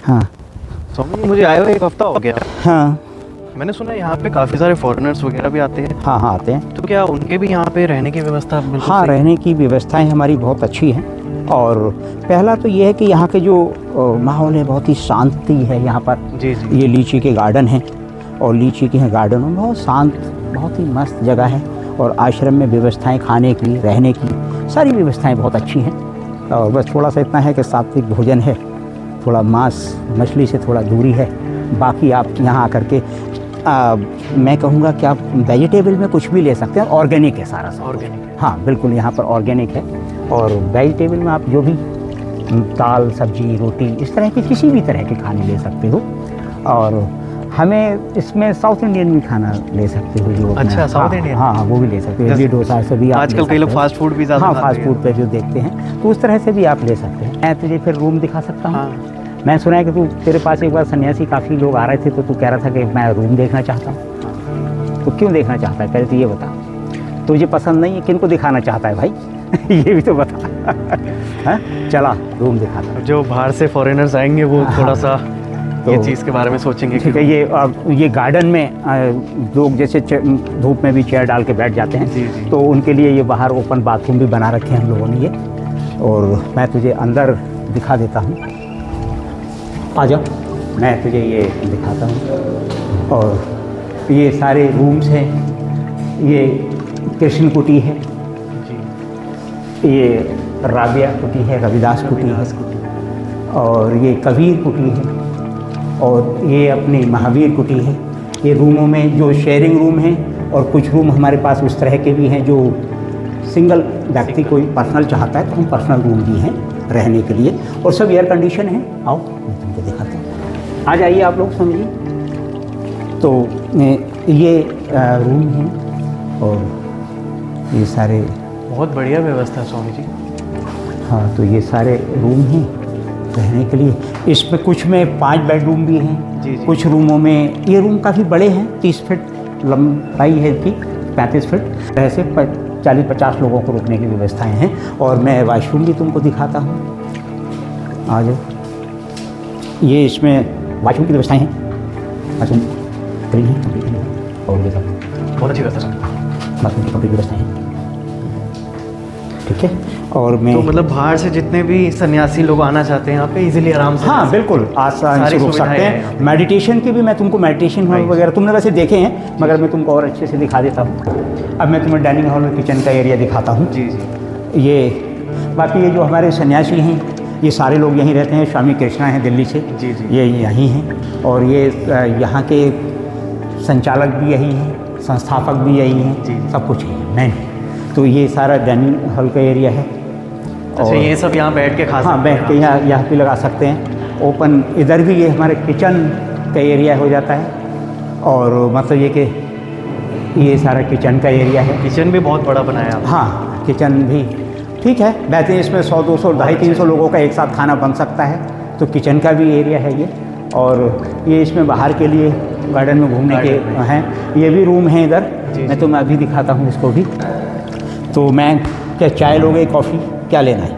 हाँ स्वामी जी, मुझे आए हुए 1 हफ्ता हो गया। हाँ मैंने सुना है यहाँ पे काफ़ी सारे फॉरेनर्स वगैरह भी आते हैं, हाँ हाँ आते हैं। तो क्या उनके भी यहाँ पे रहने की व्यवस्था बिल्कुल हाँ, सही है? रहने की व्यवस्थाएं हमारी बहुत अच्छी हैं। और पहला तो ये है कि यहाँ के जो माहौल है, बहुत ही शांति है यहाँ पर। जी जी। ये लीची के गार्डन हैं और लीची के गार्डनों में बहुत शांत, बहुत ही मस्त जगह है। और आश्रम में व्यवस्थाएं खाने की, रहने की सारी व्यवस्थाएं बहुत अच्छी हैं। और बस थोड़ा सा इतना है कि सात्विक भोजन है, थोड़ा मांस मछली से थोड़ा दूरी है। बाकी आप यहाँ आकर के मैं कहूँगा कि आप वेजिटेबल में कुछ भी ले सकते हैं, ऑर्गेनिक है सारा सब। ऑर्गेनिक है। हाँ बिल्कुल, यहाँ पर ऑर्गेनिक है। और वेजिटेबल में आप जो भी दाल सब्जी रोटी इस तरह के किसी भी तरह के खाने ले सकते हो। और हमें इसमें साउथ इंडियन भी खाना ले सकते हो जो अच्छा, साउथ इंडियन? हाँ हाँ, वो भी ले सकते हो। इडली डोसा से भी आप आजकल कई लोग फास्ट फूड भी ज़्यादा हाँ खाते फास्ट हैं। फूड पे जो देखते हैं, तो उस तरह से भी आप ले सकते हैं। मैं तुझे फिर रूम दिखा सकता हूँ। हाँ। मैं सुना है कि तेरे पास एक बार सन्यासी काफ़ी लोग आ रहे थे, तो तू कह रहा था कि मैं रूम देखना चाहता हूँ। तो क्यों देखना चाहता है पहले तो ये बता। तुझे पसंद नहीं है, किनको दिखाना चाहता है भाई? ये भी तो बता। हाँ चला रूम दिखाता हूँ। जो बाहर से फॉरेनर्स आएंगे वो हाँ। थोड़ा सा ये तो चीज़ के बारे में सोचेंगे। ठीक है, ये गार्डन में लोग जैसे धूप में भी चेयर डाल के बैठ जाते हैं। जी, जी। तो उनके लिए ये बाहर ओपन बाथरूम भी बना रखे हैं हम लोगों ने ये। और मैं तुझे अंदर दिखा देता हूँ, आ जा, मैं तुझे ये दिखाता हूँ। और ये सारे रूम्स हैं। ये कृष्ण कुटी है, ये राबिया कुटी है, रविदास कुटी है, और ये कबीर कुटी है, और ये अपनी महावीर कुटी है। ये रूमों में जो शेयरिंग रूम हैं, और कुछ रूम हमारे पास उस तरह के भी हैं जो सिंगल व्यक्ति कोई पर्सनल चाहता है तो हम पर्सनल रूम भी हैं रहने के लिए, और सब एयर कंडीशन है। आओ मैं तुमको दिखाता हूँ, आ जाइए आप लोग समझिए। तो ये रूम है, और ये सारे बहुत बढ़िया व्यवस्था है स्वामी जी। हाँ, तो ये सारे रूम हैं रहने के लिए। इसमें कुछ में 5 बेडरूम भी हैं। जी, जी। कुछ रूमों में ये रूम काफ़ी बड़े हैं, 30 फीट लंबाई है इसकी, 35 फीट। ऐसे 40-50 लोगों को रुकने की व्यवस्थाएं हैं। और मैं वॉशरूम भी तुमको दिखाता हूँ, आ जाओ। ये इसमें वॉशरूम की व्यवस्थाएं हैं, वॉशरूम क्लीन है, कंप्लीट है। और ये सब बहुत अच्छी व्यवस्था है। बाथरूम की कंप्लीट व्यवस्थाएं हैं, ठीक है। और मैं तो मतलब बाहर से जितने भी सन्यासी लोग आना चाहते हैं यहाँ पे इजीली आराम से हाँ बिल्कुल आसानी से रुक सकते हैं। मेडिटेशन की भी मैं तुमको मेडिटेशन हॉल वगैरह तुमने वैसे देखे हैं, मगर मैं तुमको और अच्छे से दिखा देता हूँ। अब मैं तुम्हें डाइनिंग हॉल और किचन का एरिया दिखाता हूँ। जी जी। ये बाकी ये जो हमारे सन्यासी हैं, ये सारे लोग यहीं रहते हैं। स्वामी कृष्णा हैं दिल्ली से, जी जी। ये यहीं हैं। और ये यहाँ के संचालक भी यही हैं, संस्थापक भी यही हैं, जी। सब कुछ है मैन। तो ये सारा डाइनिंग हॉल का एरिया है। अच्छा, ये सब यहाँ बैठ के खा सकते हाँ, हैं? बैठ के यहाँ पे लगा सकते हैं। ओपन इधर भी ये हमारे किचन का एरिया हो जाता है। और मतलब ये कि ये सारा किचन का एरिया है। किचन भी बहुत बड़ा बनाया आपने। हाँ, किचन भी ठीक है, बेहतरीन। इसमें 100-200 250-300 लोगों का एक साथ खाना बन सकता है। तो किचन का भी एरिया है ये। और ये इसमें बाहर के लिए गार्डन में घूमने के हैं। ये भी रूम है इधर। मैं तो मैं अभी दिखाता हूँ इसको भी। तो मैं क्या चाय लोगे, कॉफ़ी, क्या लेना है?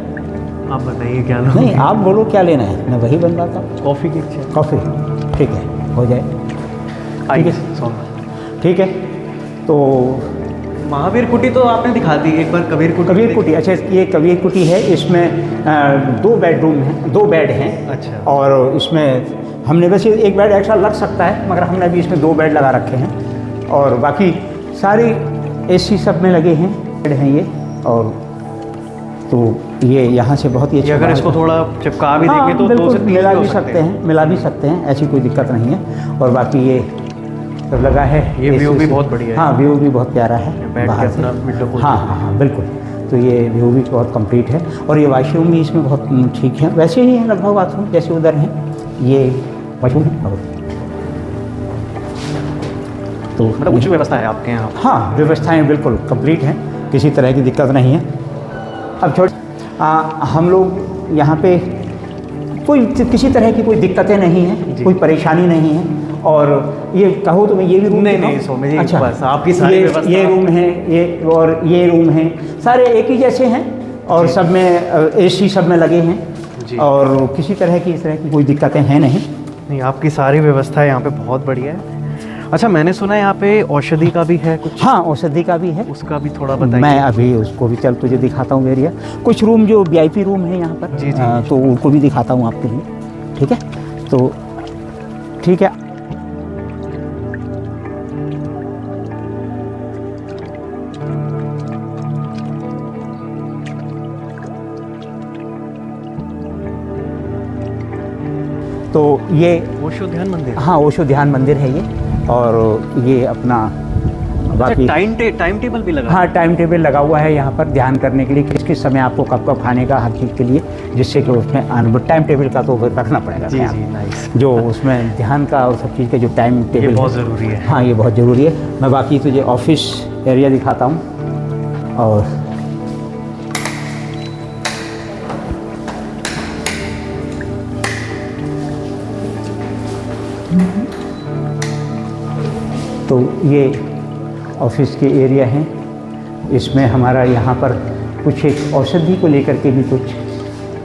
आप बताइए क्या लो? नहीं, आप बोलो क्या लेना है, मैं वही बनवाता हूँ। कॉफ़ी की इच्छा। कॉफ़ी, ठीक है, हो जाए। ठीक है, ठीक है। तो महावीर कुटी तो आपने दिखा दी एक बार। कबीर कुटी? कबीर कुटी, अच्छा ये कबीर कुटी है। इसमें 2 बेडरूम हैं, 2 बेड हैं। अच्छा। और इसमें हमने वैसे एक बेड एक्स्ट्रा लग सकता है, मगर हमने अभी इसमें 2 बेड लगा रखे हैं। और बाकी सारी AC सब में लगे हैं, बेड हैं ये। और तो ये यहाँ से बहुत ही अच्छा। अगर इसको थोड़ा चिपका भी हाँ, देंगे तो 2 से 3 मिला हो भी सकते हैं, मिला भी सकते हैं, ऐसी कोई दिक्कत नहीं है। और बाकी ये सब लगा है। ये व्यू भी बहुत बढ़िया है। हाँ, व्यू भी बहुत प्यारा है बैठ के बाहर से। अपना विंडो खोल। हाँ हाँ हाँ बिल्कुल। तो ये व्यू भी बहुत कंप्लीट है। और ये वॉशरूम भी इसमें बहुत ठीक है, वैसे ही है लगभग बाथरूम जैसे उधर हैं। ये वॉशरूम है। तो मतलब उच्च व्यवस्था है आपके यहाँ? हाँ, व्यवस्थाएं बिल्कुल कंप्लीट हैं, किसी तरह की दिक्कत नहीं है। अब हम लोग यहाँ पे कोई किसी तरह की कोई दिक्कतें नहीं हैं, कोई परेशानी नहीं है। और ये कहो तो मैं ये भी रूम नहीं स्वामी जी, अच्छा, बस आपकी सारी व्यवस्था। ये रूम है, ये और ये रूम है, सारे एक ही जैसे हैं। और सब में AC सब में लगे हैं। जी। और किसी तरह की इस तरह की कोई दिक्कतें हैं नहीं। नहीं, आपकी सारी व्यवस्था यहाँ पे बहुत बढ़िया है। अच्छा, मैंने सुना है यहाँ पे औषधि का भी है कुछ? हाँ, औषधि का भी है। उसका भी थोड़ा बताइए। मैं अभी उसको भी चल तुझे दिखाता हूँ एरिया। कुछ रूम जो VIP रूम है यहाँ पर, जी, जी। तो उनको भी दिखाता हूँ आपके लिए। ठीक है, तो ठीक है। तो ये ओशो ध्यान मंदिर। हाँ, ओशो ध्यान मंदिर है ये। और ये अपना बाकी टाइम टेबल भी लगा? हाँ, टाइम टेबल लगा हुआ है यहाँ पर ध्यान करने के लिए, किस किस समय आपको कब कब खाने का, हर चीज़ के लिए, जिससे कि उसमें टाइम टेबल का तो रखना पड़ेगा। जी जी, नाइस। जो उसमें ध्यान का और सब चीज़ का जो टाइम टेबल बहुत ज़रूरी है। हाँ, ये बहुत ज़रूरी है। मैं बाकी तुझे ऑफिस एरिया दिखाता हूँ। और तो ये ऑफिस के एरिया हैं। इसमें हमारा यहाँ पर कुछ एक औषधि को लेकर के भी कुछ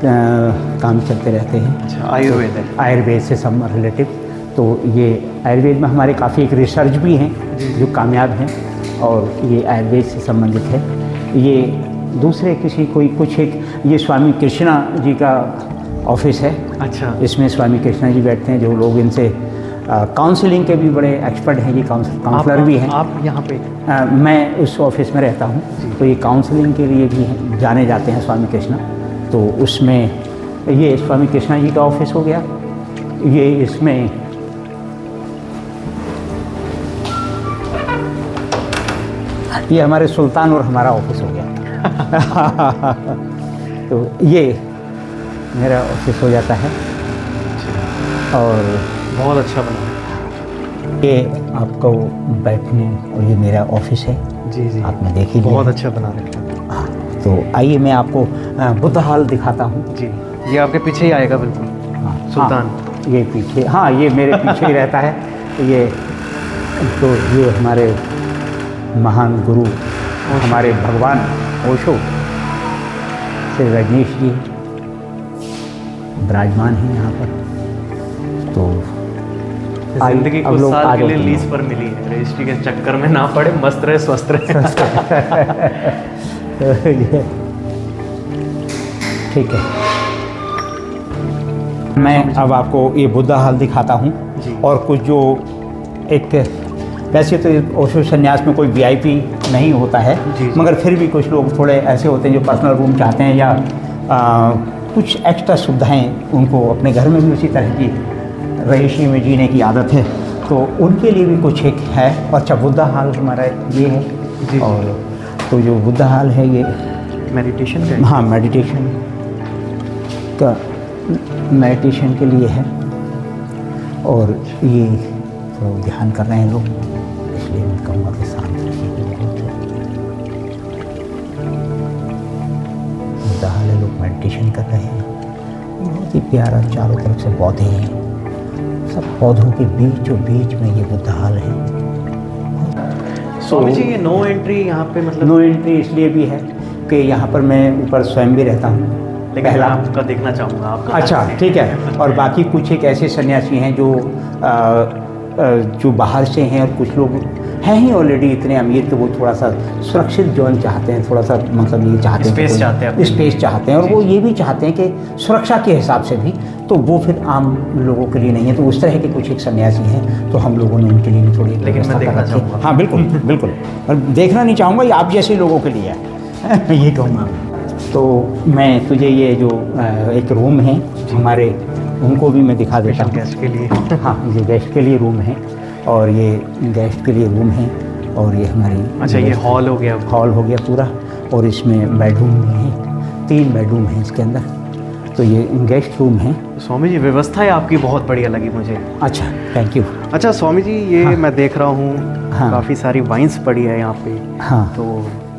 काम चलते रहते हैं। अच्छा, आयुर्वेद है? आयुर्वेद से सब रिलेटिव। तो ये आयुर्वेद में हमारे काफ़ी एक रिसर्च भी हैं जो कामयाब हैं, और ये आयुर्वेद से संबंधित है। ये दूसरे किसी कोई कुछ एक ये स्वामी कृष्णा जी का ऑफिस है। अच्छा। इसमें स्वामी कृष्णा जी बैठते हैं, जो लोग इनसे काउंसलिंग के भी बड़े एक्सपर्ट हैं। ये काउंसलर भी हैं। आप यहाँ पे? मैं उस ऑफिस में रहता हूँ, तो ये काउंसलिंग के लिए भी जाने जाते हैं स्वामी कृष्णा। तो उसमें ये स्वामी कृष्णा जी का ऑफिस हो गया। ये इसमें ये हमारे सुल्तान और हमारा ऑफिस हो गया। तो ये मेरा ऑफिस हो जाता है। और बहुत अच्छा बना है। ये आपको बैठने, और ये मेरा ऑफिस है। जी जी, आपने देख ही लिया। बहुत अच्छा बना रखा है। हाँ, तो आइए मैं आपको बुद्ध हॉल दिखाता हूँ। जी, ये आपके पीछे ही आएगा बिल्कुल। हाँ, सुल्तान। हाँ, ये पीछे, हाँ, ये मेरे पीछे ही रहता है। ये तो ये हमारे महान गुरु, हमारे भगवान ओशो श्री रजनीश जी विराजमान हैं यहाँ पर। तो जिंदगी कुछ साल के लिए लीज पर मिली है, रजिस्ट्री के चक्कर में ना पड़े, मस्त रहे, स्वस्थ रहे। ठीक है, मैं अब आपको ये बुद्धा हॉल दिखाता हूँ। और कुछ जो एक, वैसे तो ओशो संन्यास में कोई VIP नहीं होता है, मगर फिर भी कुछ लोग थोड़े ऐसे होते हैं जो पर्सनल रूम चाहते हैं, या कुछ एक्स्ट्रा सुविधाएं उनको अपने घर में भी उसी तरह की रहीशी में जीने की आदत है, तो उनके लिए भी कुछ एक है। अच्छा, बुद्धा हॉल हमारा ये है। जी। और तो जो बुद्धा हॉल है ये मेडिटेशन का? हाँ, मेडिटेशन के लिए है। और ये तो ध्यान कर रहे हैं लोग, इसलिए मैं कहूँगा कि शांत रहिए। बुद्धा हॉल है, लोग मेडिटेशन कर रहे हैं। बहुत ही प्यारा, चारों तरफ से पौधे हैं, सब पौधों के बीचों बीच में ये बुद्ध हॉल है। स्वामी जी, ये नो एंट्री यहाँ पे मतलब? नो एंट्री इसलिए भी है कि यहाँ पर मैं ऊपर स्वयं भी रहता हूँ। लेकिन मैं आपका देखना चाहूँगा आपका। अच्छा, ठीक है। और बाकी कुछ एक ऐसे सन्यासी हैं जो बाहर से हैं, और कुछ लोग हैं ही ऑलरेडी इतने अमीर कि वो थोड़ा सा सुरक्षित जोन चाहते हैं, थोड़ा सा मतलब ये चाहते हैं, स्पेस चाहते हैं, और वो ये भी चाहते हैं कि सुरक्षा के हिसाब से भी, तो वो फिर आम लोगों के लिए नहीं है। तो उस तरह के कुछ एक सन्यासी हैं, तो हम लोगों ने उनके लिए भी थोड़ी व्यवस्था कर रखी है। हाँ, बिल्कुल बिल्कुल। और देखना नहीं चाहूँगा, ये आप जैसे लोगों के लिए है। ये कहूँगा। तो मैं तुझे ये जो एक रूम है हमारे, उनको भी मैं दिखा देता हूँ। गेस्ट के लिए? हाँ, ये गेस्ट के लिए रूम है, और ये गेस्ट के लिए रूम है, और ये हमारी। अच्छा, ये हॉल हो गया? हॉल हो गया पूरा, और इसमें बेडरूम भी हैं, 3 बेडरूम हैं इसके अंदर। तो ये गेस्ट रूम है। स्वामी जी, व्यवस्था है आपकी बहुत बढ़िया लगी मुझे। अच्छा, थैंक यू। अच्छा स्वामी जी, ये मैं देख रहा हूँ काफ़ी सारी वाइन्स पड़ी है यहाँ पे। हाँ, तो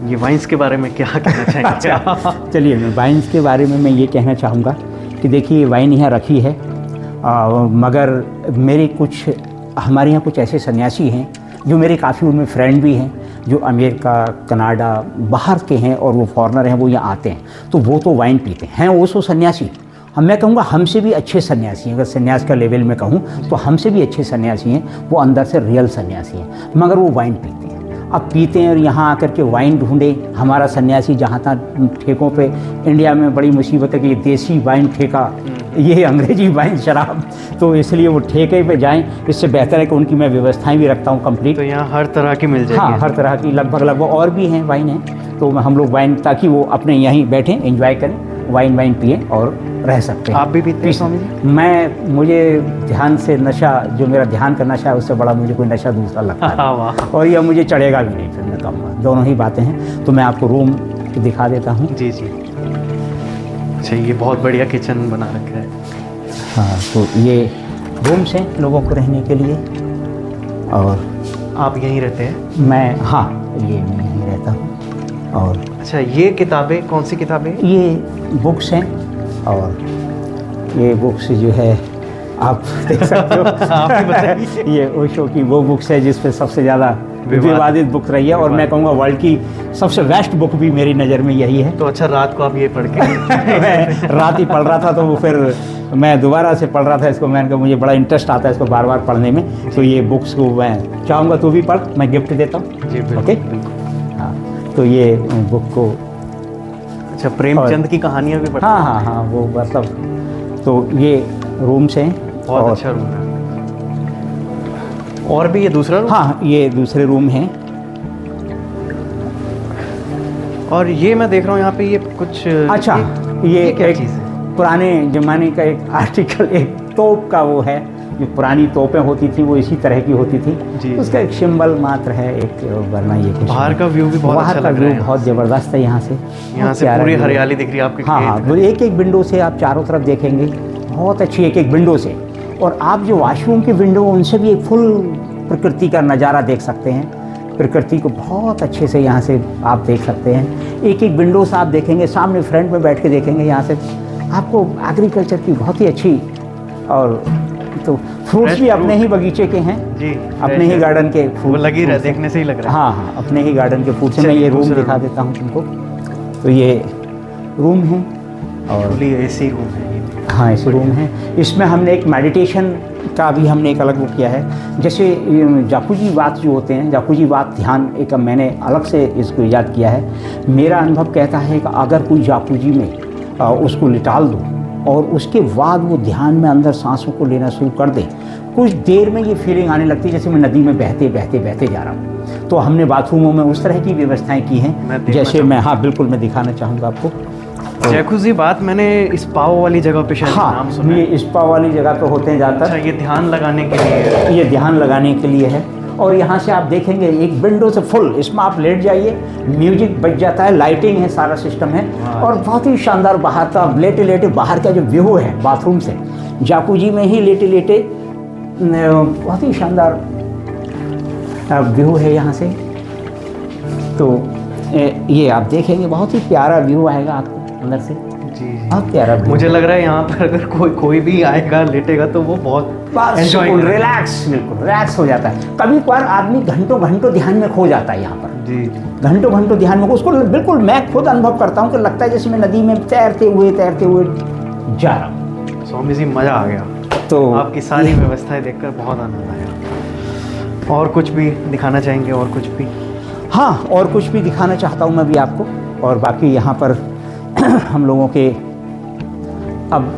ये वाइन्स के बारे में क्या कहना चाहेंगे? अच्छा, चलिए, मैं वाइन्स के बारे में मैं ये कहना चाहूँगा कि देखिए, वाइन यहाँ रखी है, मगर हमारे यहाँ कुछ ऐसे सन्यासी हैं जो मेरे काफ़ी उनमें फ्रेंड भी हैं, जो अमेरिका, कनाडा, बाहर के हैं, और वो फॉरेनर हैं, वो यहाँ आते हैं, तो वो तो वाइन पीते हैं, वो सो सन्यासी, मैं कहूँगा हमसे भी अच्छे सन्यासी हैं, अगर सन्यास का लेवल में कहूँ तो हमसे भी अच्छे सन्यासी हैं, वो अंदर से रियल सन्यासी हैं, मगर वो वाइन पीते हैं। अब पीते हैं और यहाँ आकर के वाइन ढूंढे। हमारा सन्यासी जहाँ तहाँ ठेकों पे, इंडिया में बड़ी मुसीबत है कि देसी वाइन ठेका, ये अंग्रेजी वाइन शराब, तो इसलिए वो ठेके पे जाएं। इससे बेहतर है कि उनकी मैं व्यवस्थाएं भी रखता हूँ कंप्लीट। तो यहाँ हर तरह की मिल जाएगी? हाँ, हर तरह की लगभग और भी हैं वाइन हैं, तो हम लोग वाइन, ताकि वो अपने यहीं बैठें, एंजॉय करें, वाइन पिएं और रह सकते हैं। आप भी पीते हैं स्वामी जी? मुझे ध्यान से नशा, जो मेरा ध्यान का नशा है, उससे बड़ा मुझे कोई नशा दूसरा लगता है वाह। और यह मुझे चढ़ेगा भी नहीं, फिर मैं कहूँगा। दोनों ही बातें हैं। तो मैं आपको रूम दिखा देता हूँ। जी जी। अच्छा, ये बहुत बढ़िया किचन बना रखा है। हाँ, तो ये रूम्स हैं लोगों को रहने के लिए। और आप यहीं रहते हैं? मैं, हाँ, ये मैं यहीं रहता हूँ। और अच्छा, ये किताबें कौन सी किताबें? ये बुक्स हैं, और ये बुक्स जो है आप देख सकते हो। आप ही बताइए। ये ओशो की वो बुक्स है जिस पे सबसे ज़्यादा विवादित बुक रही है, और मैं कहूँगा वर्ल्ड की सबसे बेस्ट बुक भी मेरी नज़र में यही है। तो अच्छा, रात को आप ये पढ़ के? मैं रात ही पढ़ रहा था, तो वो फिर मैं दोबारा से पढ़ रहा था इसको। मैंने कहा मुझे बड़ा इंटरेस्ट आता है इसको बार बार पढ़ने में, तो ये बुक्स को मैं चाहूँगा तू भी पढ़, मैं गिफ्ट देता हूँ। जी बिल्कुल, ओके, बिल्कुल। हाँ, तो ये बुक को, अच्छा, प्रेमचंद की कहानियाँ भी पढ़ते? हाँ, वो मतलब, तो ये रूम्स हैं। बहुत अच्छा रूम है। और भी ये दूसरा रूम? हाँ, ये दूसरे रूम हैं। और ये मैं देख रहा हूँ यहाँ पे ये कुछ, अच्छा, ये क्या एक चीज़ है? पुराने ज़माने का एक आर्टिकल, एक तोप का वो है, जो पुरानी तोपें होती थी वो इसी तरह की होती थी। जी, उसका एक सिंबल मात्र है, एक, वरना ये कुछ बाहर का व्यू भी बहुत अच्छा बाहर का लग रहा व्यू है। बहुत ज़बरदस्त है यहाँ से। यहाँ से पूरी हरियाली दिख रही है आपके हाँ, खेत। वो एक विंडो से आप चारों तरफ देखेंगे, बहुत अच्छी एक विंडो से। और आप जो वॉशरूम की विंडो, उनसे भी एक फुल प्रकृति का नज़ारा देख सकते हैं। प्रकृति को बहुत अच्छे से यहाँ से आप देख सकते हैं। एक विंडो से आप देखेंगे, सामने फ्रंट में बैठ के देखेंगे, यहाँ से आपको एग्रीकल्चर की बहुत ही अच्छी, और तो फ्रूट्स भी अपने ही बगीचे के हैं जी, अपने ही गार्डन के वो फ्रूट लग ही रहा है, देखने से ही लग रहा है। हाँ, अपने ही गार्डन के फ्रूट से। मैं चलिए, ये रूम दूसरा दिखा रूम। देता हूँ तुमको। तो ये रूम है, और फुली एसी रूम है ये। हाँ, ऐसे रूम है। इसमें हमने एक मेडिटेशन का भी हमने एक अलग वो किया है। जैसे जाकुजी वात जो होते हैं, जाकुजी वात ध्यान, एक मैंने अलग से इसको ईजाद किया है। मेरा अनुभव कहता है कि अगर कोई जाकुजी में उसको लिटाल दो और उसके बाद वो ध्यान में अंदर सांसों को लेना शुरू कर दे, कुछ देर में ये फीलिंग आने लगती है जैसे मैं नदी में बहते बहते जा रहा हूँ। तो हमने बाथरूमों में उस तरह की व्यवस्थाएं की हैं, जैसे मैं, हाँ बिल्कुल, मैं दिखाना चाहूँगा आपको। जैकुजी बात मैंने इस पाव वाली जगह पे शायद नाम हाँ, सुना ये है। स्पा वाली जगह पे होते हैं अच्छा, ज़्यादातर। ये ध्यान लगाने के लिए? ये ध्यान लगाने के लिए है। और यहाँ से आप देखेंगे एक विंडो से फुल, इसमें आप लेट जाइए, म्यूजिक बज जाता है, लाइटिंग है, सारा सिस्टम है, और बहुत ही शानदार बाहर का लेटे बाहर का जो व्यू है बाथरूम से, जाकुजी में ही लेटे बहुत ही शानदार व्यू है यहाँ से। तो ये आप देखेंगे, बहुत ही प्यारा व्यू आएगा आपको अंदर से, जी जी। बहुत प्यारा व्यू। मुझे लग रहा है यहाँ पर अगर कोई भी आएगा, लेटेगा, तो वो बहुत एंजॉय बिल्कुल रिलैक्स हो जाता है। कभी कभार आदमी घंटों ध्यान में खो जाता है यहाँ पर, जी। घंटों ध्यान में, उसको बिल्कुल मैं खुद अनुभव करता हूँ कि लगता है जैसे मैं नदी में तैरते हुए जा रहा हूँ। स्वामी जी, मज़ा आ गया। तो आपकी सारी व्यवस्थाएं देखकर बहुत आनंद आया। और कुछ भी दिखाना चाहेंगे? और कुछ भी? हाँ, और कुछ भी दिखाना चाहता हूँ मैं भी आपको। और बाकी यहाँ पर हम लोगों के अब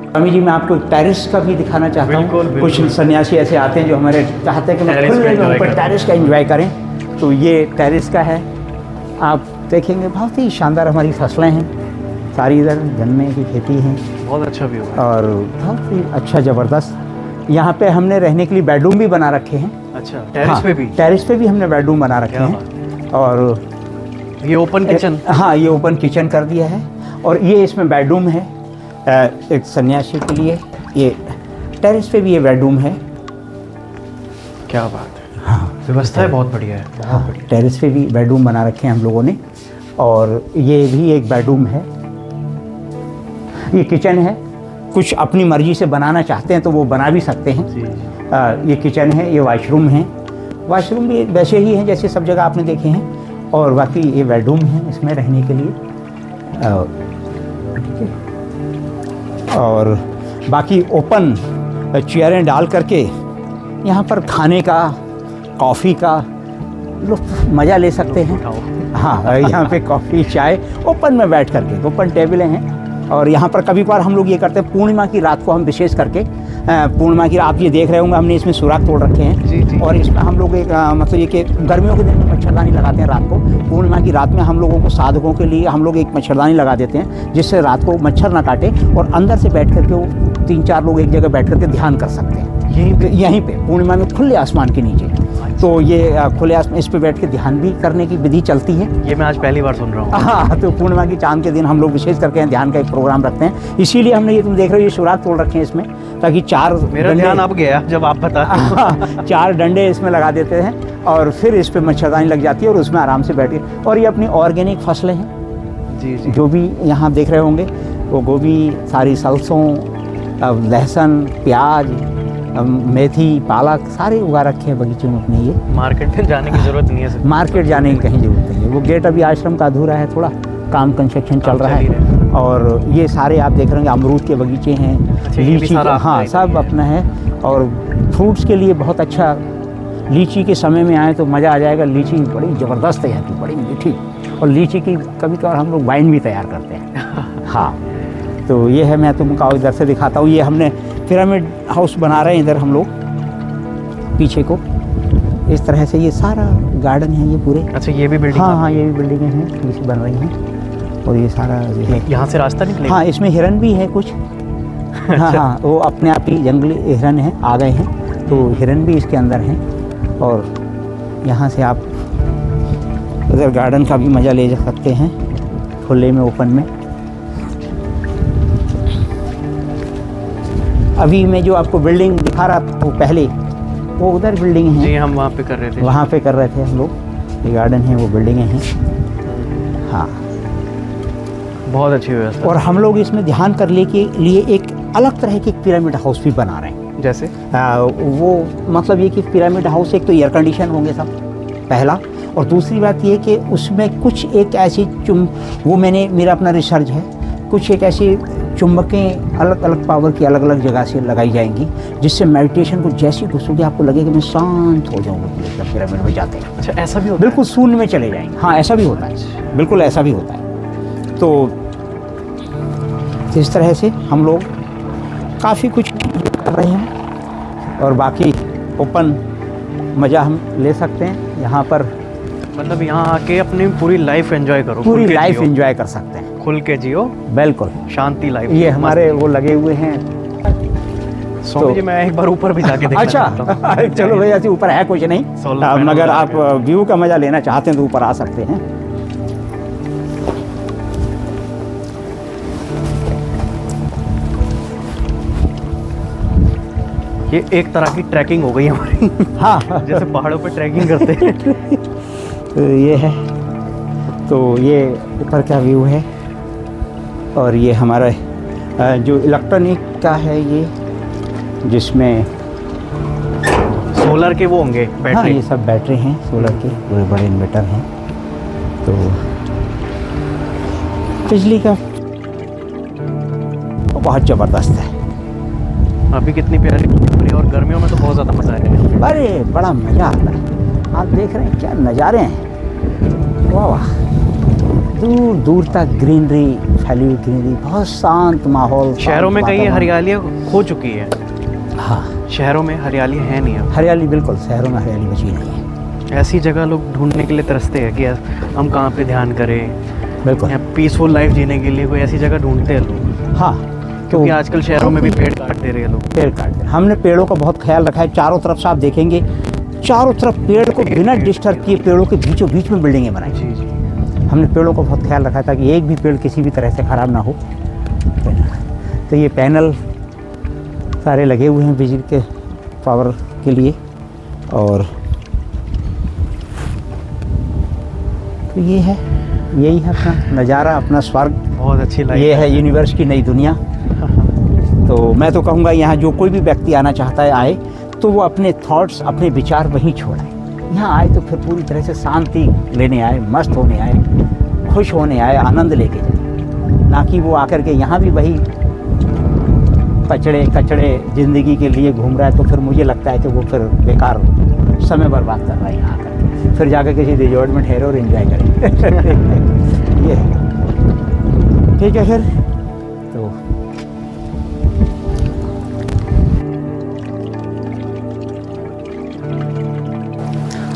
स्वामी जी, मैं आपको टेरेस का भी दिखाना चाहता हूँ। बिल्कुल। कुछ सन्यासी ऐसे आते हैं जो हमारे चाहते हैं कि मैं टेरेस खुले का में enjoy ऊपर करें। टेरेस का एंजॉय करें। तो ये टेरेस का है, आप देखेंगे बहुत ही शानदार हमारी फसलें हैं, सारी इधर गन्ने की खेती है, बहुत अच्छा व्यू है। और बहुत ही अच्छा ज़बरदस्त। यहाँ पे हमने रहने के लिए बेडरूम भी बना रखे हैं। अच्छा, टेरेस हाँ, पे भी? टेरेस पे भी हमने बेडरूम बना रखे क्या हैं। और ये ओपन किचन? हाँ, ये ओपन किचन कर दिया है। और ये इसमें बेडरूम है एक सन्यासी के लिए। ये टेरेस पे भी ये बेडरूम है। क्या बात है। हाँ, व्यवस्था है बहुत बढ़िया है, बहुत हाँ, बढ़िया। टेरेस पे भी बेडरूम बना रखे हैं हम लोगों ने। और ये भी एक बेडरूम है। ये किचन है, कुछ अपनी मर्जी से बनाना चाहते हैं तो वो बना भी सकते हैं। ये किचन है, ये वॉशरूम है। वॉशरूम भी वैसे ही हैं जैसे सब जगह आपने देखे हैं। और बाकी ये बेडरूम है इसमें रहने के लिए। ठीक है। और बाकी ओपन चेयरें डाल करके यहाँ पर खाने का, कॉफ़ी का लुत्फ़ मज़ा ले सकते हैं। हाँ, यहाँ पे कॉफ़ी चाय ओपन में बैठ करके, ओपन टेबलें हैं। और यहाँ पर कभी कभार हम लोग ये करते हैं, पूर्णिमा की रात को हम विशेष करके, पूर्णिमा की आप ये देख रहे होंगे हमने इसमें सुराख तोड़ रखे हैं। जी। और इसमें हम लोग एक मतलब ये कि गर्मियों के दिन में मच्छरदानी लगाते हैं रात को। पूर्णिमा की रात में हम लोगों को, साधकों के लिए हम लोग एक मच्छरदानी लगा देते हैं जिससे रात को मच्छर ना काटे और अंदर से बैठ करके वो 3-4 लोग एक जगह बैठ करके ध्यान कर सकते हैं। यहीं पे पूर्णिमा में खुले आसमान के नीचे। तो ये खुले आसमान, इस पे बैठ के ध्यान भी करने की विधि चलती है। ये मैं आज पहली बार सुन रहा हूँ। हाँ, तो पूर्णिमा की चांद के दिन हम लोग विशेष करके ध्यान का एक प्रोग्राम रखते हैं। इसीलिए हमने, ये तुम देख रहे हो, ये सुराख तोड़ रखे हैं इसमें, ताकि 4 मेरा ध्यान अब गया जब आप बता रहे हो। 4 डंडे इसमें लगा देते हैं और फिर इस पे मच्छरदानी लग जाती है और उसमें आराम से बैठ के। और ये अपनी ऑर्गेनिक फसलें हैं। जी। जो भी यहाँ देख रहे होंगे, वो गोभी, सारी सरसों, लहसुन, प्याज, मेथी, पालक सारे उगा रखे हैं बगीचे में अपने। ये मार्केट में जाने की ज़रूरत नहीं है। मार्केट जाने की कहीं ज़रूरत नहीं है। वो गेट अभी आश्रम का अधूरा है, थोड़ा काम कंस्ट्रक्शन चल रहा है। और ये सारे आप देख रहे होंगे अमरूद के बगीचे हैं, लीची के, हाँ सब अपना है। और फ्रूट्स के लिए बहुत अच्छा, लीची के समय में आए तो मज़ा आ जाएगा। लीची बड़ी ज़बरदस्त है यहाँ की, बड़ी मीठी। और लीची की कभी कभार हम लोग वाइन भी तैयार करते हैं। हाँ, तो ये है, मैं तुमको इधर से दिखाता हूँ। ये हमने पिरामिड हाउस बना रहे हैं इधर हम लोग पीछे को, इस तरह से। ये सारा गार्डन है ये पूरे। अच्छा, ये भी बिल्डिंग? हाँ, ये भी बिल्डिंगें हैं, पीछे बन रही हैं। और ये सारा है। यहाँ से रास्ता निकलेगा? हाँ, इसमें हिरन भी है कुछ। हाँ, वो अपने आप ही जंगली हिरन हैं, आ गए हैं, तो हिरन भी इसके अंदर हैं। और यहाँ से आप उधर गार्डन का भी मज़ा ले सकते हैं, खुले में, ओपन में। अभी मैं जो आपको बिल्डिंग दिखा रहा था वो पहले, वो उधर बिल्डिंग है। जी, हम वहाँ पे कर रहे थे। वहाँ पे कर रहे थे हम लोग। ये गार्डन है, वो बिल्डिंगें हैं। हाँ, बहुत अच्छी व्यवस्था। और हम लोग इसमें ध्यान करने के लिए एक अलग तरह के पिरामिड हाउस भी बना रहे हैं। जैसे? वो मतलब ये कि पिरामिड हाउस, एक तो एयर कंडीशन होंगे सब, पहला। और दूसरी बात ये कि उसमें कुछ एक ऐसी वो मैंने, मेरा अपना रिसर्च है, कुछ एक ऐसी चुंबकें अलग अलग पावर की अलग अलग जगह से लगाई जाएंगी, जिससे मेडिटेशन को जैसी घुसोगे आपको लगेगा मैं शांत हो जाऊँगा पिरामिड में जाते हैं। अच्छा, ऐसा भी होता है? बिल्कुल शून्य में चले जाएंगे। हाँ, ऐसा भी होता है, बिल्कुल ऐसा भी होता है। तो इस तरह से हम लोग काफ़ी कुछ कर रहे हैं और बाकी ओपन मज़ा हम ले सकते हैं यहाँ पर। मतलब यहाँ आके अपनी पूरी लाइफ एंजॉय करो, पूरी लाइफ एंजॉय कर सकते हैं, खुल के जियो, बिल्कुल शांति लाइफ। ये हमारे वो लगे हुए हैं। स्वामी जी, मैं एक बार ऊपर भी जाके देखना चाहता हूँ। अच्छा, चलो भैया जी, ऊपर है कुछ नहीं, मगर आप व्यू का मज़ा लेना चाहते हैं तो ऊपर आ सकते हैं। ये एक तरह की ट्रैकिंग हो गई हमारी। हाँ, जैसे पहाड़ों पे ट्रैकिंग करते हैं। तो ये है, तो ये ऊपर का व्यू है। और ये हमारा जो इलेक्ट्रॉनिक का है, ये जिसमें सोलर के वो होंगे बैटरी। हाँ, ये सब बैटरी हैं सोलर के, बड़े बड़े इन्वर्टर हैं। तो बिजली का बहुत ज़बरदस्त है। अभी कितनी प्यारी, और गर्मियों में तो बहुत ज़्यादा मज़ा आएगा। अरे बड़ा मज़ा आता है। आप देख रहे हैं क्या नज़ारे हैं, वाह वाह। दूर दूर तक ग्रीनरी फैली हुई, ग्रीनरी, बहुत शांत माहौल। शहरों में कहीं हरियालियाँ खो चुकी है। हाँ, शहरों में हरियाली है नहीं अब। हरियाली बिल्कुल, शहरों में हरियाली बची नहीं है। ऐसी जगह लोग ढूंढने के लिए तरसते हैं कि हम कहाँ पे ध्यान करें, बिल्कुल, या पीसफुल लाइफ जीने के लिए कोई ऐसी जगह ढूंढते हैं लोग। हाँ, क्योंकि आजकल शहरों में भी पेड़ काट दे रहे हैं लोग। पेड़ काट दे। हमने पेड़ों का बहुत ख्याल रखा है। चारों तरफ से आप देखेंगे, चारों तरफ पेड़ को बिना डिस्टर्ब किए, पेड़ों के बीचों बीच में बिल्डिंगें बनाई। जी जी, हमने पेड़ों का बहुत ख्याल रखा था कि एक भी पेड़ किसी भी तरह से ख़राब ना हो। तो ये पैनल सारे लगे हुए हैं बिजली के पावर के लिए। और तो ये है यही है अपना नज़ारा, अपना स्वर्ग। बहुत अच्छी लाइफ ये है यूनिवर्स की नई दुनिया। तो मैं तो कहूँगा यहाँ जो कोई भी व्यक्ति आना चाहता है आए, तो वो अपने थॉट्स, अपने विचार वहीं छोड़ाए। यहाँ आए तो फिर पूरी तरह से शांति लेने आए, मस्त होने आए, खुश होने आए, आनंद लेके जाए, ना कि वो आकर के यहाँ भी वही कचड़े कचड़े ज़िंदगी के लिए घूम रहा है। तो फिर मुझे लगता है कि वो फिर बेकार समय बर्बाद कर रहा है यहाँ आकर। फिर जाकर किसी रिजॉर्ट में ठहरे और एंजॉय करें। ये ठीक है फिर तो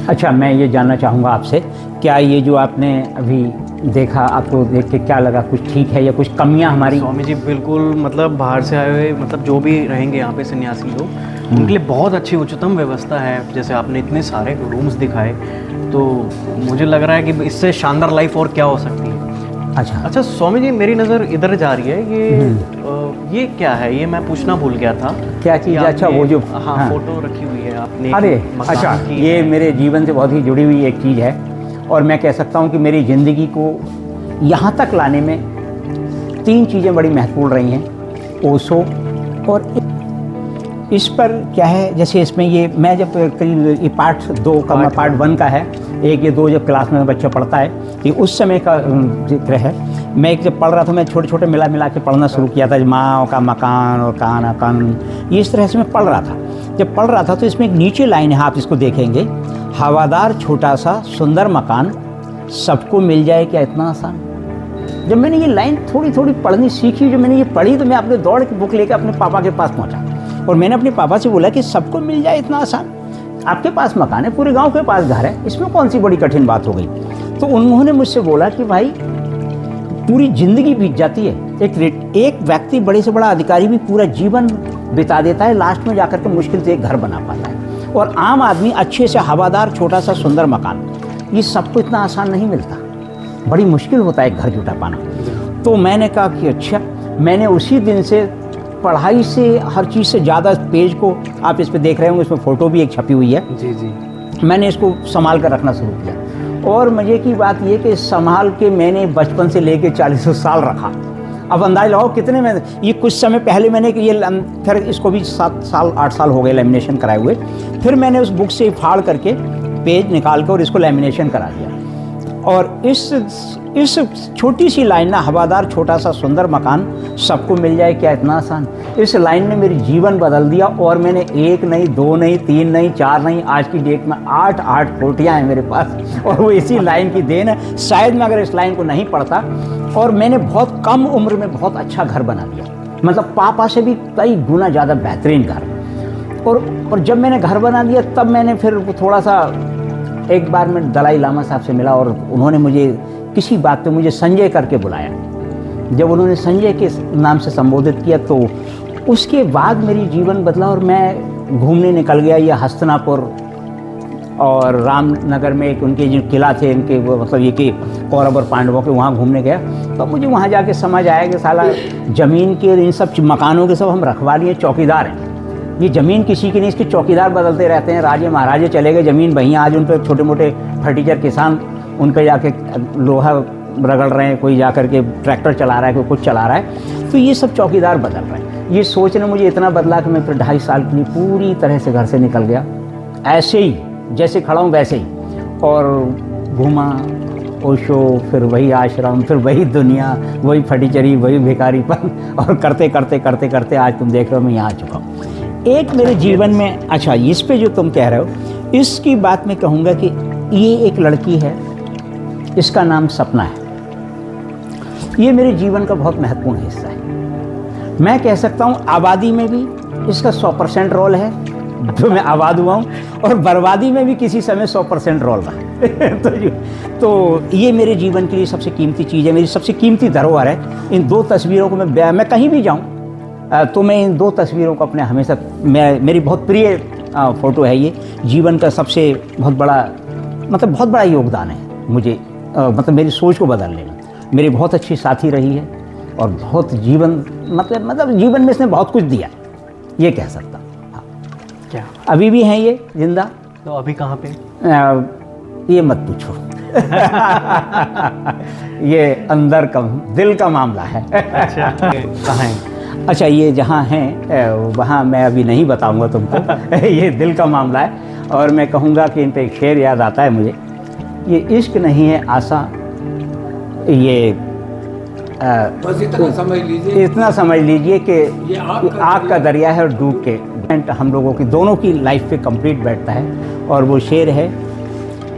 अच्छा, मैं ये जानना चाहूँगा आपसे, क्या ये जो आपने अभी देखा, आपको देख के क्या लगा? कुछ ठीक है या कुछ कमियां हमारी? स्वामी जी बिल्कुल, मतलब बाहर से आए हुए, मतलब जो भी रहेंगे यहाँ पे सन्यासी लोग, उनके लिए बहुत अच्छी उच्चतम व्यवस्था है। जैसे आपने इतने सारे रूम्स दिखाए, तो मुझे लग रहा है कि इससे शानदार लाइफ और क्या हो सकती है। अच्छा स्वामी जी, मेरी नज़र इधर जा रही है, ये क्या है? ये मैं पूछना भूल गया था। क्या चीज़? अच्छा, वो जो हाँ फोटो रखी हुई है आपने। अरे अच्छा, ये मेरे जीवन से बहुत ही जुड़ी हुई एक चीज़ है, और मैं कह सकता हूँ कि मेरी ज़िंदगी को यहाँ तक लाने में 3 चीज़ें बड़ी महत्वपूर्ण रही हैं। ओशो, और इस पर क्या है, जैसे इसमें ये मैं जब करीब ये पार्ट 2 का, पार्ट 1 का है, एक ये 2 जब क्लास में बच्चा पढ़ता है, कि उस समय का जिक्र है। मैं जब पढ़ रहा था, मैं छोटे छोटे मिला के पढ़ना शुरू किया था, माँ का मकान और कान, ये इस तरह से मैं पढ़ रहा था। जब पढ़ रहा था तो इसमें एक नीचे लाइन है, आप इसको देखेंगे, हवादार छोटा सा सुंदर मकान, सबको मिल जाए क्या इतना आसान। जब मैंने ये लाइन थोड़ी थोड़ी पढ़नी सीखी, जब मैंने ये पढ़ी, तो मैं अपने दौड़ के बुक लेकर अपने पापा के पास पहुंचा और मैंने अपने पापा से बोला कि सबको मिल जाए इतना आसान, आपके पास मकान है, पूरे गांव के पास घर है, इसमें कौन सी बड़ी कठिन बात हो गई। तो उन्होंने मुझसे बोला कि भाई पूरी ज़िंदगी बीत जाती है, एक व्यक्ति बड़े से बड़ा अधिकारी भी पूरा जीवन बिता देता है, लास्ट में जाकर के मुश्किल से एक घर बना पाता है, और आम आदमी अच्छे से हवादार छोटा सा सुंदर मकान, ये सबको इतना आसान नहीं मिलता, बड़ी मुश्किल होता है एक घर जुटा पाना। तो मैंने कहा कि अच्छा, मैंने उसी दिन से पढ़ाई से हर चीज़ से ज़्यादा पेज को, आप इस पे देख रहे होंगे, इसमें फ़ोटो भी एक छपी हुई है। जी जी। मैंने इसको संभाल कर रखना शुरू किया, और मज़े की बात ये कि संभाल के मैंने बचपन से लेके 40 साल रखा। अब अंदाज़ लगाओ कितने में, ये कुछ समय पहले मैंने ये फिर इसको भी 7 साल 8 साल हो गए लैमिनेशन कराए हुए, फिर मैंने उस बुक से फाड़ करके पेज निकाल कर और इसको लैमिनेशन करा दिया। और इस छोटी सी लाइन ना, हवादार छोटा सा सुंदर मकान, सबको मिल जाए क्या इतना आसान, इस लाइन ने मेरी जीवन बदल दिया। और मैंने 1 नहीं, 2 नहीं, 3 नहीं, 4 नहीं, आज की डेट में 8 कोटियाँ हैं मेरे पास, और वो इसी लाइन की देन है। शायद मैं अगर इस लाइन को नहीं पढ़ता, और मैंने बहुत कम उम्र में बहुत अच्छा घर बना दिया, मतलब पापा से भी कई गुना ज़्यादा बेहतरीन घर। और जब मैंने घर बना दिया, तब मैंने फिर थोड़ा सा, एक बार मैं दलाई लामा साहब से मिला, और उन्होंने मुझे किसी बात पे मुझे संजय करके बुलाया। जब उन्होंने संजय के नाम से संबोधित किया, तो उसके बाद मेरी जीवन बदला, और मैं घूमने निकल गया। ये हस्तिनापुर और रामनगर में एक उनके जो किला थे, इनके वो मतलब ये कि कौरव और पांडवों के, वहाँ घूमने गया। तो मुझे वहाँ जाके समझ आया कि साला ज़मीन के इन सब मकानों के सब हम रखवाली हैं, चौकीदार हैं। ये ज़मीन किसी की नहीं, इसके चौकीदार बदलते रहते हैं। राजे महाराजे चले गए, ज़मीन भैया आज उन पर छोटे मोटे फर्टीचर किसान उन पर जाके लोहा रगड़ रहे हैं, कोई जाकर के ट्रैक्टर चला रहा है, कोई कुछ चला रहा है। तो ये सब चौकीदार बदल रहे हैं। ये सोच ने मुझे इतना बदला कि मैं फिर 2.5 साल के लिए पूरी तरह से घर से निकल गया, ऐसे ही जैसे खड़ा हूँ वैसे ही, और घूमा ओशो, फिर वही आश्रम, फिर वही दुनिया, वही फटीचरी, वही भिखारीपन, और करते करते करते करते आज तुम देख रहे हो मैं यहाँ आ चुका हूँ। एक मेरे जीवन में, अच्छा इस पे जो तुम कह रहे हो, इसकी बात मैं कहूँगा कि ये एक लड़की है, इसका नाम सपना है। ये मेरे जीवन का बहुत महत्वपूर्ण हिस्सा है। मैं कह सकता हूँ आबादी में भी इसका 100% रोल है, जो मैं आबाद हुआ हूँ, और बर्बादी में भी किसी समय 100% रोल रहा। तो ये मेरे जीवन के लिए सबसे कीमती चीज़ है, मेरी सबसे कीमती धरोहर है। इन 2 तस्वीरों को मैं कहीं भी जाऊँ तो मैं इन 2 तस्वीरों को अपने हमेशा, मेरी बहुत प्रिय फ़ोटो है ये। जीवन का सबसे बहुत बड़ा योगदान है मुझे, मतलब मेरी सोच को बदलने में। मेरी बहुत अच्छी साथी रही है, और बहुत जीवन मतलब जीवन में इसने बहुत कुछ दिया, ये कह सकता हूँ। हाँ, क्या अभी भी हैं ये जिंदा? तो अभी कहाँ पे? ये मत पूछो। ये अंदर का दिल का मामला है। अच्छा कहाँ है? अच्छा, ये जहाँ हैं वहाँ मैं अभी नहीं बताऊंगा तुमको। ये दिल का मामला है। और मैं कहूँगा कि इन पे एक शेर याद आता है मुझे, ये इश्क नहीं है आसा, ये बस इतना समझ लीजिए, इतना समझ लीजिए कि ये आग का दरिया है और डूब के हम लोगों की दोनों की लाइफ पे कंप्लीट बैठता है। और वो शेर है,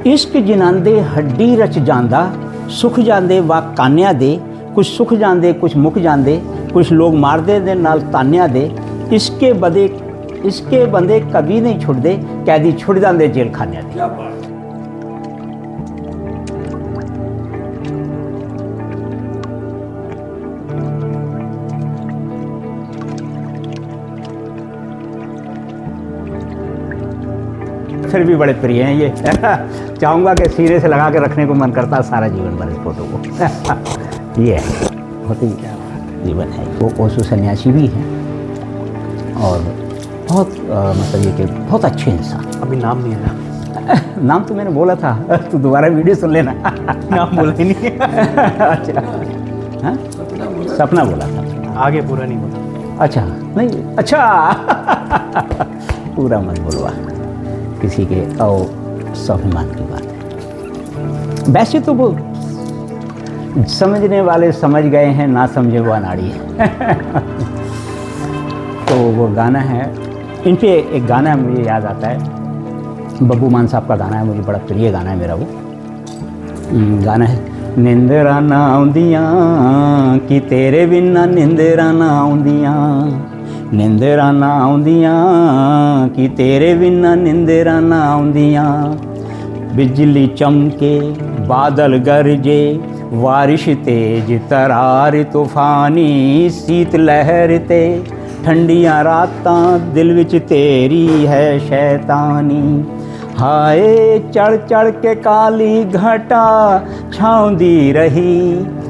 इश्क जिनांदे हड्डी रच जांदा, सुख जांदे वा कान्या दे, कुछ सुख जांदे कुछ मुक जांदे, कुछ लोग मार दे नाल तान्या दे, इसके बंदे कभी नहीं छुड़दे, कैदी छुड़ जांदे जेल खान्या दे। क्या बात। फिर भी बड़े प्रिय हैं ये। चाहूँगा कि सिरे से लगा के रखने को मन करता है सारा जीवन भर इस फोटो को। ये है, बहुत ही जीवन है। वो ओशो सन्यासी भी हैं और बहुत मतलब ये कि बहुत अच्छे इंसान। अभी नाम नहीं आया। नाम तो मैंने बोला था, तू दोबारा वीडियो सुन लेना। नाम बोला ही नहीं। अच्छा, हाँ, सपना बोला था। आगे पूरा नहीं बोला। अच्छा नहीं, अच्छा। पूरा मत बोलवा, किसी के स्वाभिमान की बात है। वैसे तो वो समझने वाले समझ गए हैं, ना समझे वो अनाड़ी है। तो वो गाना है, इन पे एक गाना मुझे याद आता है, बब्बू मान साहब का गाना है, मुझे बड़ा प्रिय गाना है मेरा वो। गाना है, निंदरा ना आउंदियां कि तेरे बिना निंदरा ना आउंदियां, निंदरा ना आउंदियां कि तेरे बिना निंदरा ना आउंदियां, बिजली चमके बादल गरजे बारिश तेज तरार तूफानी, शीत लहर ते ठंडियां रातां दिल विच तेरी है शैतानी, हाय चढ़ चढ़ के काली घटा छाउंदी रही,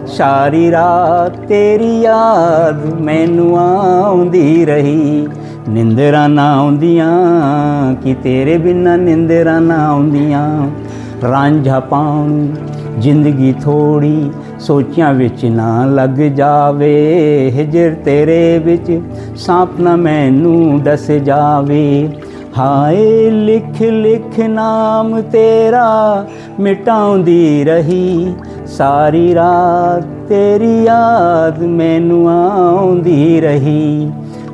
सारी रात तेरी याद मैनू आउंदी रही, निंदरा ना आउंदियां कि तेरे बिना निंदरा ना आउंदियां, रांझा पाऊं जिंदगी थोड़ी सोचियां विच ना लग जावे, हिजर तेरे विच सांप ना मैनू डस जावे, हाय लिख लिख नाम तेरा मिटाउंदी रही, सारी रात तेरी याद मैनू आउंदी रही,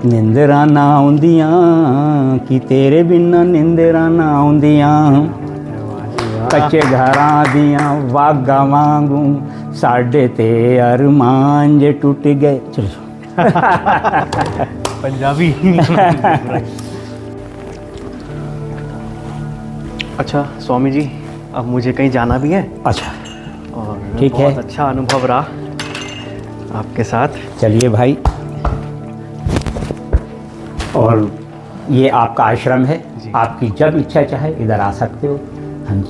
निंदरा ना आउंदियां कि तेरे बिना निंदरा ना आउंदियां, कच्चे घरां दियां वागा वांगू साडे ते अरमान जे टूट गए। चलो पंजाबी। अच्छा स्वामी जी, अब मुझे कहीं जाना भी है अच्छा, और ठीक है। बहुत अच्छा अनुभव रहा आपके साथ। चलिए भाई, और ये आपका आश्रम है, आपकी जब इच्छा चाहे इधर आ सकते हो, हम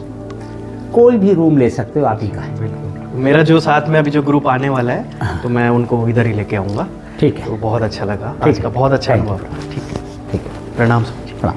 कोई भी रूम ले सकते हो, आप ही का है। बिल्कुल, मेरा जो साथ में अभी जो ग्रुप आने वाला है तो मैं उनको इधर ही लेके आऊँगा। ठीक है, तो बहुत अच्छा लगा, ठीक आज का है। बहुत अच्छा Thank you. अनुभव रहा। ठीक है, ठीक है, प्रणाम स्वामी जी। प्रणाम।